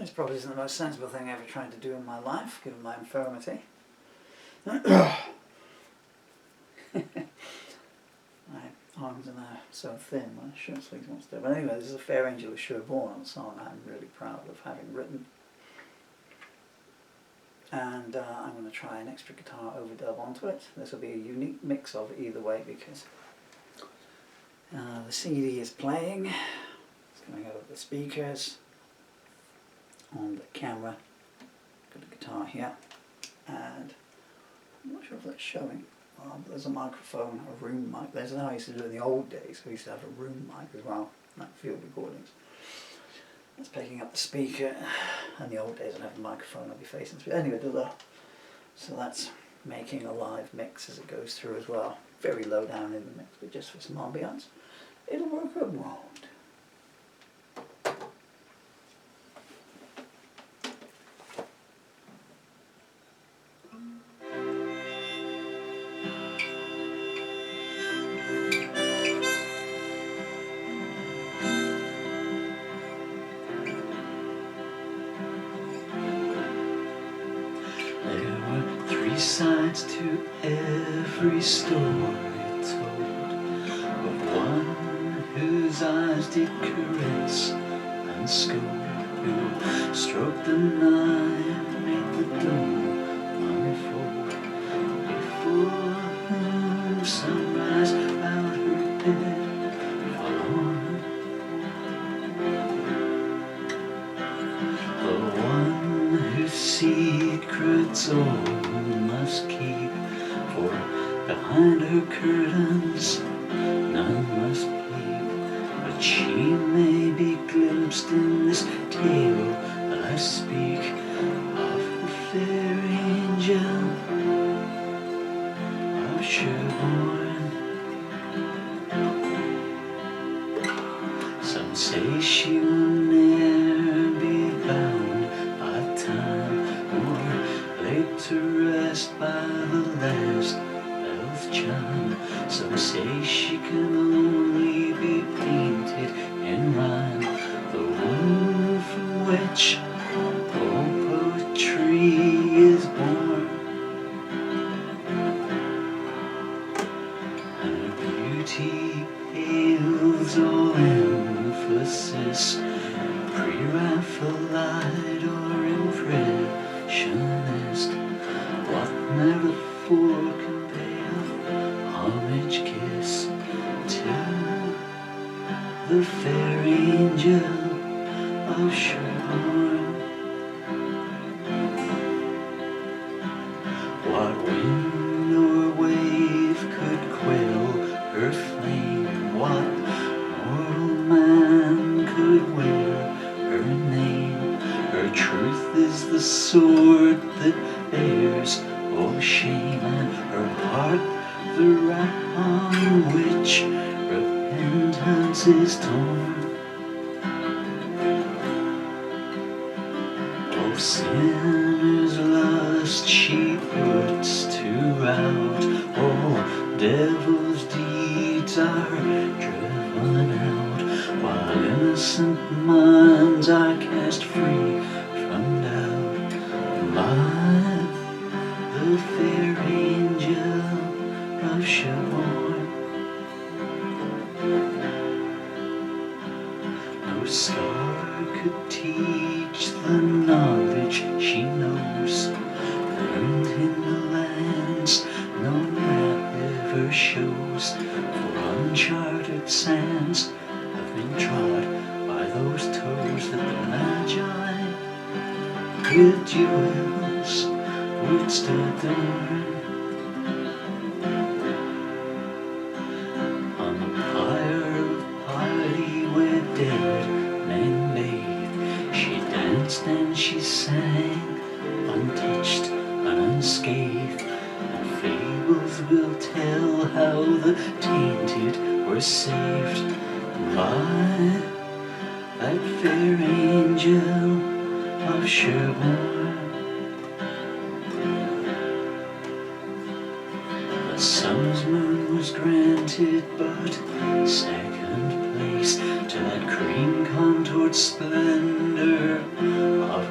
This probably isn't the most sensible thing I ever tried to do in my life, given my infirmity. My arms are now so thin, my shirt sleeves won't stay. But anyway, this is a Fair Angel of Sherborne, a song I'm really proud of having written. And I'm going to try an extra guitar overdub onto it. This will be a unique mix of either way because the CD is playing. It's coming out of the speakers on the camera. Got a guitar here, and I'm not sure if that's showing. There's a microphone, a room mic. There's how I used to do it in the old days. We used to have a room mic as well, like field recordings. That's picking up the speaker. In the old days I'd have a microphone, I'd be facing through. Anyway, so that's making a live mix as it goes through as well. Very low down in the mix, but just for some ambience. It'll work out right. Sides to every story told, of one whose eyes did caress and scold, who stroked the night, made the dawn unfold, before whom sunrise bowed her head forlorn. The one whose secrets all must keep, for behind her curtains none must peep, but she may be glimpsed in this tale that I speak of the fair angel of Sherborne. Some say she will ne'er be bound by time, or laid to rest by the last bell's chime. Some say she can only be painted in rhyme, the womb from which all poetry is born. And her beauty pales all emphasis, pre-Raphaelite or impressionist. What metaphor can pale homage kiss to the fair angel of Sherborne? What wind or wave could quell her flame? What mortal man could wear her name? Her truth is the sword that bears all shame, and her heart the rack on which repentance is torn. All sinners' lust she puts to rout, all devils' deeds are driven out, while innocent minds are cast free from doubt by the fair angel of Sherborne. No scholar could teach the knowledge she knows, learned in the lands no map ever shows, for uncharted sands have been trod by those toes that the Magi with jewels wouldst adorn. On the pyre of piety where dead men bathe, she danced and she sang, untouched and unscathed, and fables will tell how the tainted were saved by that fair angel of Sherborne. The sun's moon was granted but second place to that cream contoured splendor of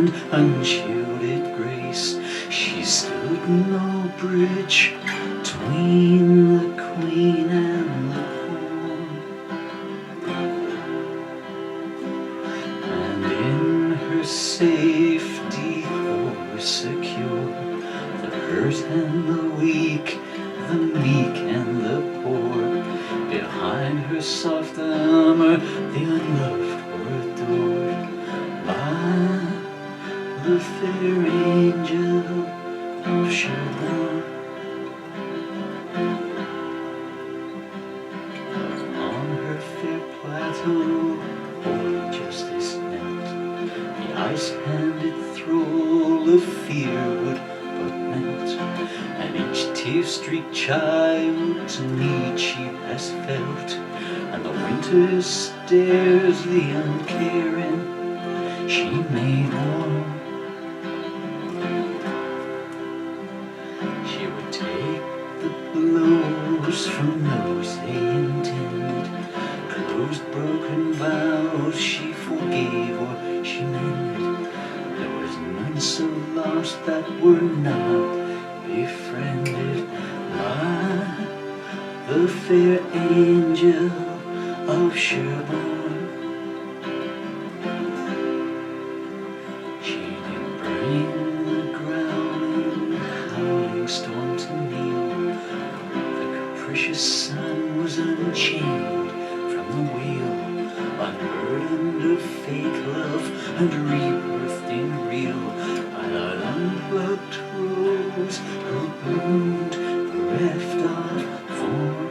and unshielded grace. She stood no bridge between the queen and the pawn, and in her safety or secure, the hurt and the weak, the meek and the poor. Behind her soft armor, the unloved were adored by the fair angel of Sherborne. On her fair plateau, holy justice knelt. The ice-handed thrall of fear would but melt, and each tear-streaked child's need she has felt, and the winter stares the uncaring she made warm. She would take the blows from those they intended, closed broken vows she forgave or she mended. There was none so lost that were not befriended by the fair angel of Sherborne. She did bring the growling, howling storm to kneel. The capricious sun was unchained from the wheel, unburdened of fake love and rebirthed in real by that unplucked rose who bloomed bereft of form.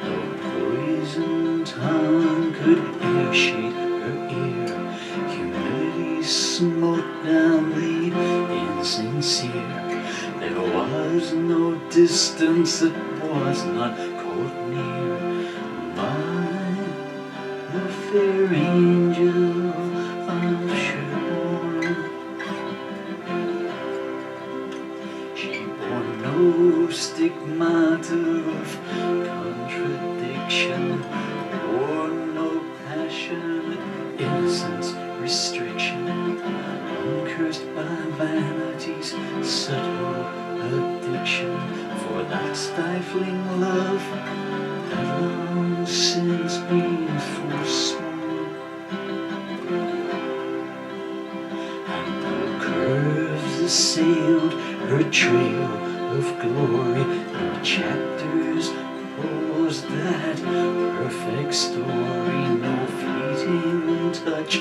No poison tongue could e'er shade her ear. Humility smote down the insincere. There was no distance that was not called near by the fair angel of Sherborne. She bore no stigmata of contradiction, bore no passionate innocence restriction, uncursed by vanity's subtle addiction for that stifling love had long since been forsworn. And no curves assailed her trail of glory, no chapters paused that perfect story, no fleeting touch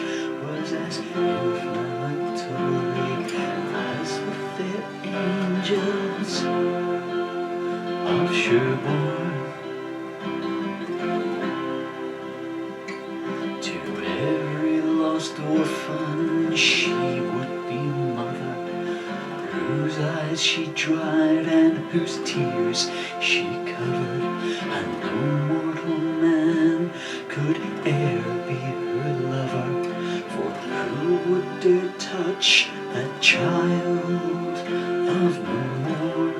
was as inflammatory as the fair angels of Sherborne. To every lost orphan she would be mother, whose eyes she dried and whose tears she covered, and no mortal man could e'er be her lover, for who would dare touch that child of no more?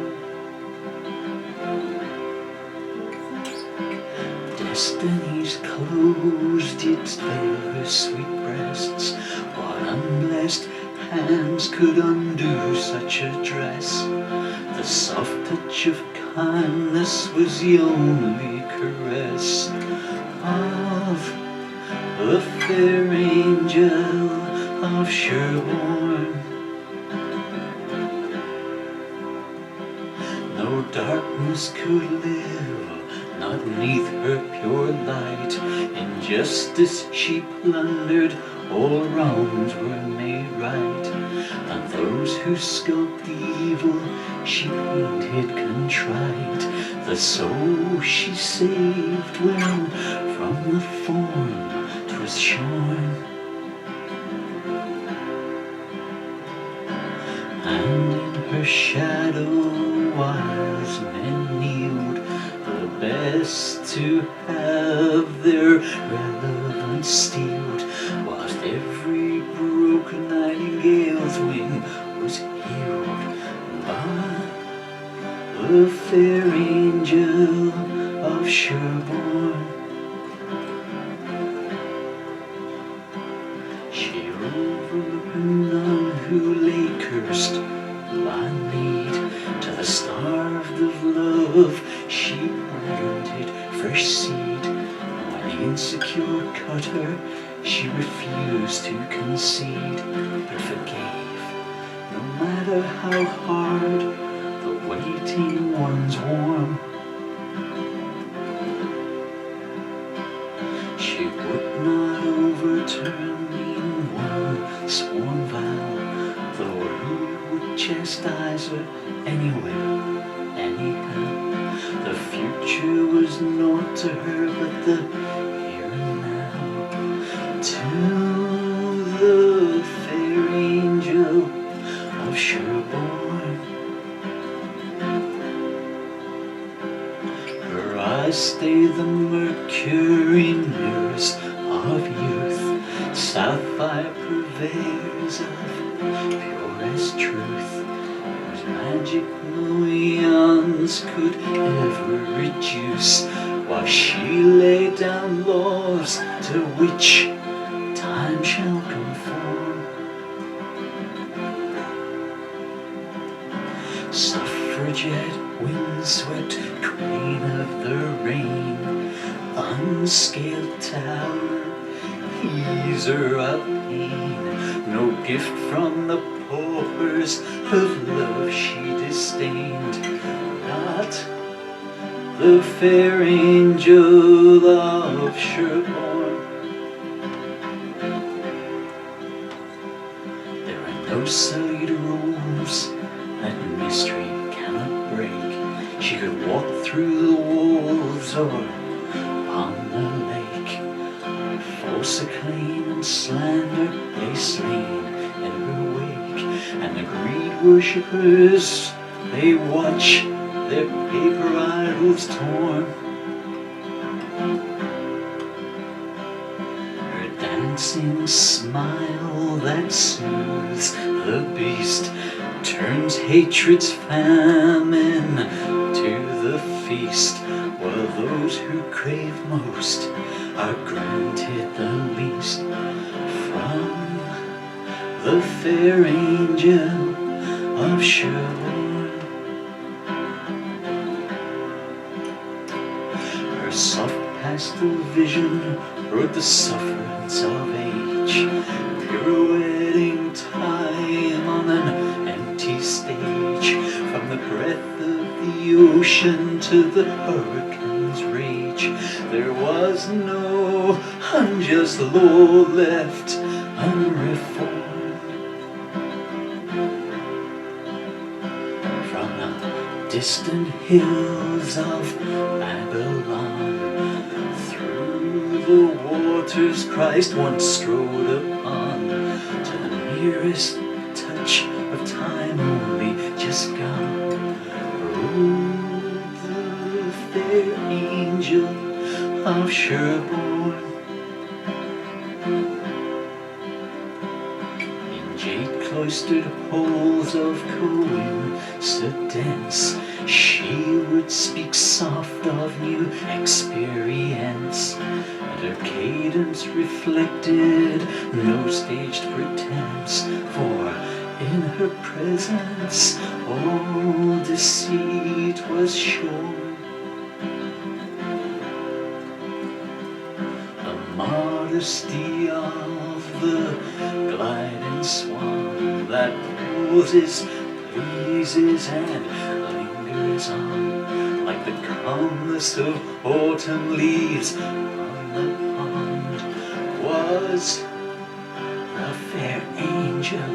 Destiny's clothes didst veil her sweet breasts, what unblessed hands could undo such a dress? The soft touch of kindness was the only caress of the fair angel of Sherborne. No darkness could live not 'neath her pure light. Injustice she plundered, all wrongs were made right, and those who skulked evil she painted contrite. The soul she saved when from the form 'twas shorn, and in her shadow wise men kneeled, the best to have their relevance steeled, whilst every broken nightingale's wing was healed by the fair angel of Sherborne. starved of love, she planted fresh seed. When the insecure cut her, she refused to concede, but forgave. No matter how hard the waiting one's warm, she would not overturn me in one sworn vow, though who would chastise her anyway, anyhow. The future was naught to her but the here and now. To the fair angel of Sherborne, her eyes stay the mercury mirrors of youth, sapphire purveyors of purest truth, whose magic no eons could ever reduce, while she laid down laws to which time shall conform. Suffragette, windswept queen of the rain, unscaled tower, easer of pain, no gift from the paupers of love she disdained, not the fair angel of Sherborne. There are no sullied robes that mystery cannot break. She could walk through the walls or on the lake. False acclaim and slander lay slain in her wake, and the greed worshippers, they watch their paper idols torn. Her dancing smile that soothes the beast turns hatred's famine to the feast, while those who crave most are granted the least. From the fair angel of Sherborne, her soft pastel vision wrote the sufferance of age, pirouetting time on an empty stage. From the breath of the ocean to the hurricane's rage, there was no unjust law left unreformed. From the distant hills of Babylon, through the waters Christ once strode upon, to the nearest touch of time only just gone, rode the fair angel of Sherborne. In jade cloistered halls of coincidence, she would speak soft of new experience, and her cadence reflected no staged pretense, for in her presence all deceit was sure. The modesty of the gliding swan that poses, pleases, and lingers on, like the calmness of autumn leaves on the pond, was the fair angel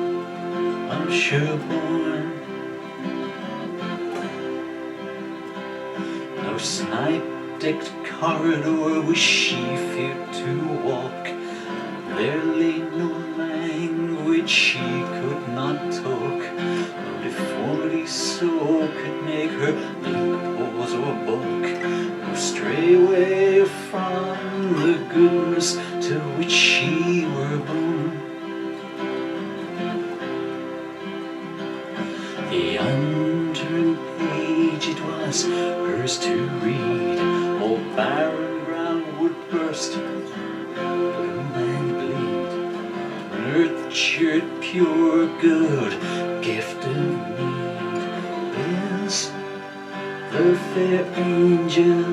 of Sherborne. No snipe-decked corridor was she feared to walk, there lay no language she could not talk, no deformity so could make her leap, pause, or balk, no stray away from the goodness to which she were born. The unturned page it was hers to read, all barren ground would burst, bloom and bleed, nurtured pure good, gift of need, is the fair angel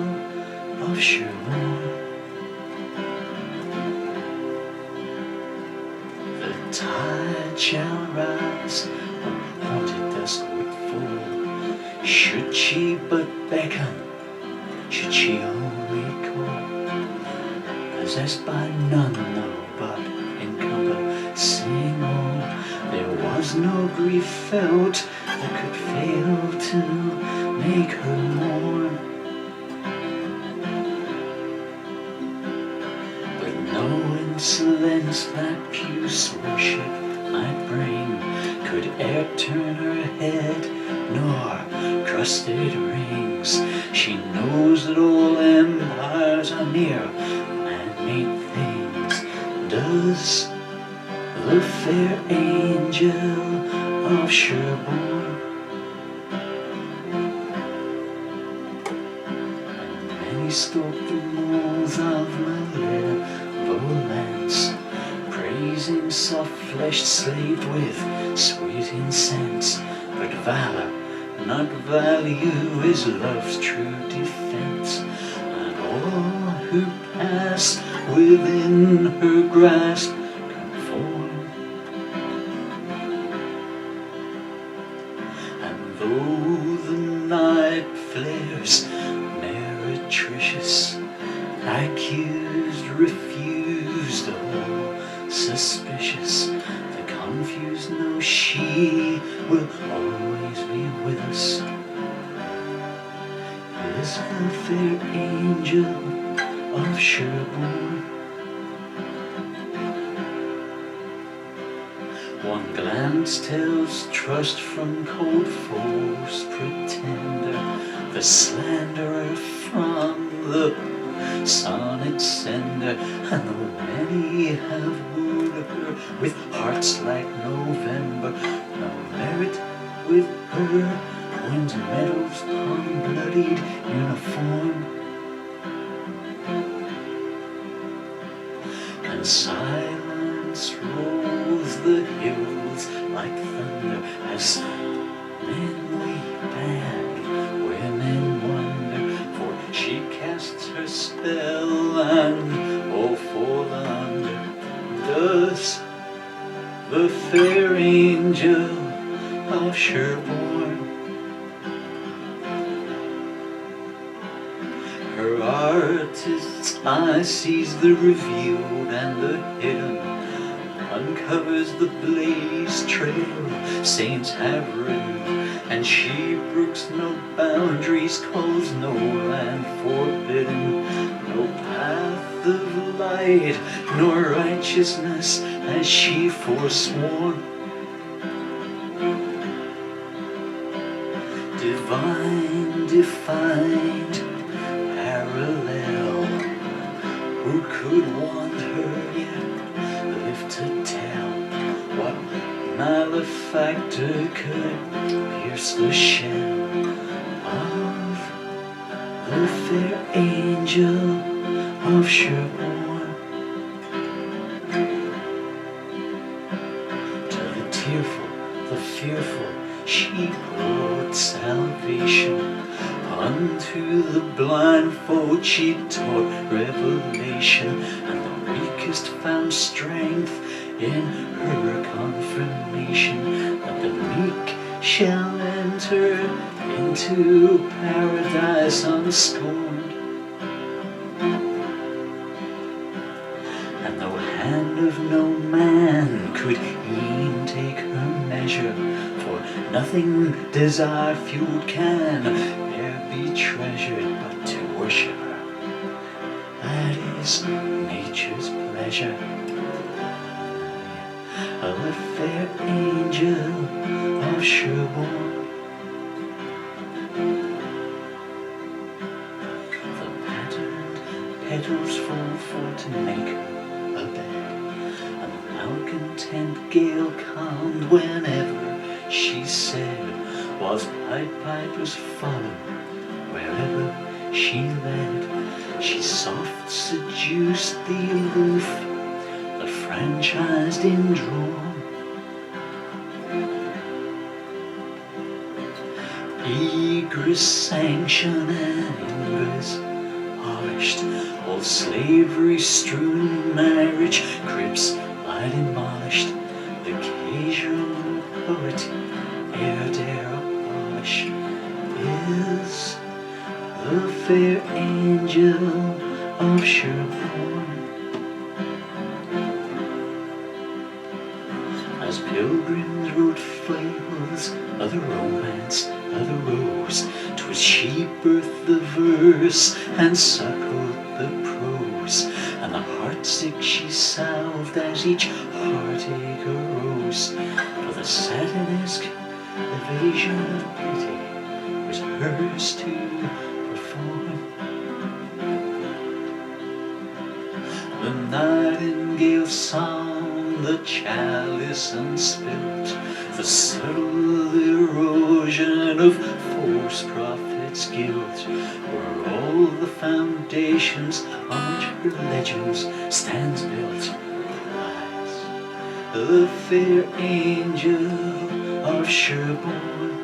of Sherborne. The tide shall rise, when haunted dusk would fall. Should she but beckon, should she only call, possessed by none, no, but encompassing all, there was no grief felt that could fail to make her mourn. But no insolence that puce worship might bring could e'er turn her head, nor crusted rings. She knows that all empires are mere man-made things. Does the fair angel of Sherborne? And many stalk the moles of malevolence, praising soft-fleshed slave with sweet incense. But valor, not value, is love's true defense, and all who pass within her grasp conform. And though the night flares meretricious, accused, refused, all suspicious, the confused know she will always be with us. Is the fair angel of Sherborne. One glance tells trust from cold false pretender, the slanderer from the sonnet sender. And though many have wooed her with hearts like November, no merit with her wins medals on bloodied uniform. And silence rolls the hills like thunder as men weep and women wonder, for she casts her spell and all fall under. Does the fair angel of Sherborne? Her artist's eye sees the revealed and the hidden, uncovers the blaze trail saints have ridden, and she brooks no boundaries, calls no land forbidden, no path of light nor righteousness has she forsworn. Divine, defined, parallel, who could want her yet live to tell what malefactor could pierce the shell of the fair angel of Sherborne? To the tearful, the fearful, she brought salvation. Unto the blindfold she taught revelation, and the weakest found strength in her confirmation, that the meek shall enter into paradise unscorned. And though hand of no man could e'en take her measure, for nothing desire-fueled can e'er be treasured but to worship her, that is nature's pleasure. The fair angel of Sherborne. The patterned petals fall for to make her a bed, and the malcontent gale calmed whenever she said, whilst pied pipers followed wherever she led. She soft seduced the aloof, the franchised indrawn. rigorous sanction and ingress polished, all slavery strewn marriage cribs lie demolished, the casual poet ere dare abolish is the fair angel of Sherborne. As pilgrims wrote fables of the romance of the rose, 'twas she birthed the verse and suckled the prose, and the heartsick she salved as each heartache arose. For the satinesque evasion of pity was hers to perform. The nightingale's song, the chalice unspilt, the subtle erosion of false prophets' guilt, were all the foundations on which her legends stands built. Lies the fair angel of Sherborne.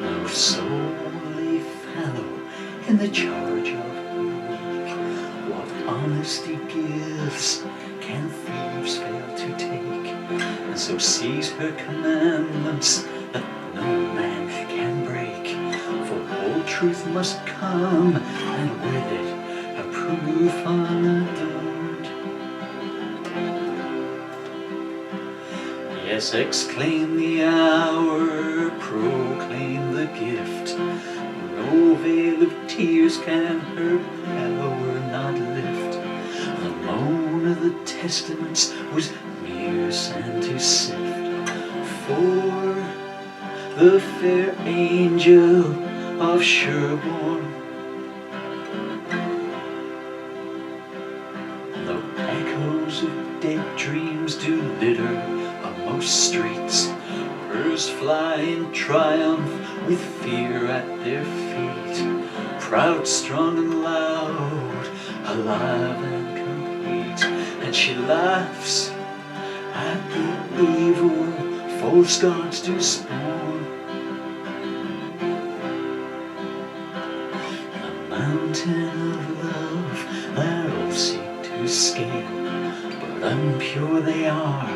No soul lay fallow in the charge of her weak. What honesty gives can thieves fail to take? And so seize her commandments that no man can break. For all truth must come, and with it a proof unadorned. Yes, exclaim the hour, proclaim the gift. No veil of tears can her power not lift. The moan of the testaments was mere sand to sift. For the fair angel of Sherborne, though echoes of dead dreams do litter most streets, hers fly in triumph with fear at their feet, proud, strong and loud, alive and complete. And she laughs at the evil false gods do spawn. The mountain of love that all seek to scale, but impure they are,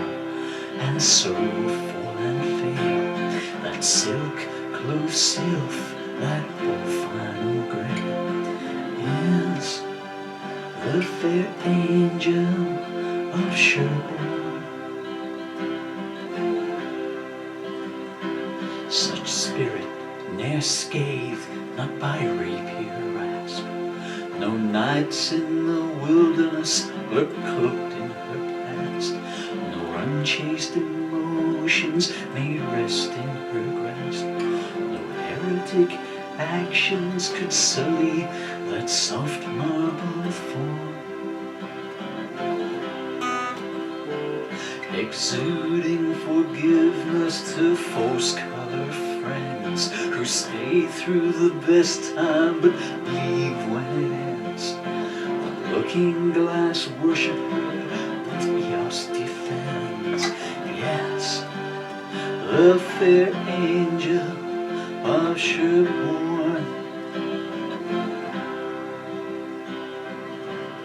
and so fall and fail. That silk clothes sylph, that all final grail, is the fair angel of Sherborne. Such spirit ne'er scathed, not by rapier rasp. No nights in the wilderness lurk cloaked in her past. Unchaste emotions may rest in her grasp. No heretic actions could sully that soft marble form. Exuding forgiveness to false color friends who stay through the best time but leave when it ends. The looking glass worship her with Eos defends. Yes, the fair angel of Sherborne.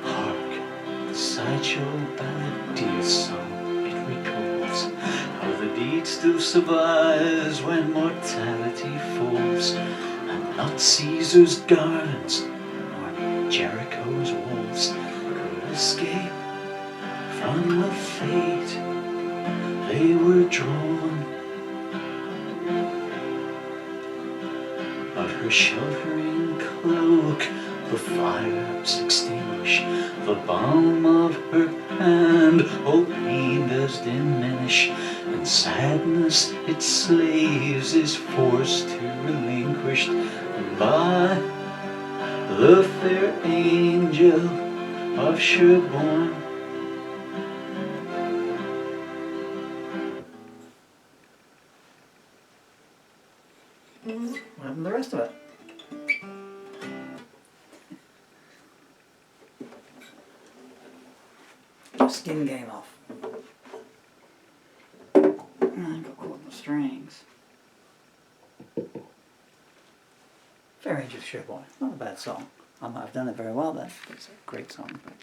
Hark, the sideshow balladeer song, it recalls how the deed still survives when mortality falls, and not Caesar's gardens nor Jericho's walls could escape from the fate they were drawn. But her sheltering cloak the fires extinguish, the balm of her hand all pain does diminish, and sadness its slaves is forced to relinquish by the fair angel of Sherborne. What happened to the rest of it? Skin came off. I got caught in the strings. Fair Angel of Sherborne, not a bad song. I might have done it very well then. It's a great song, but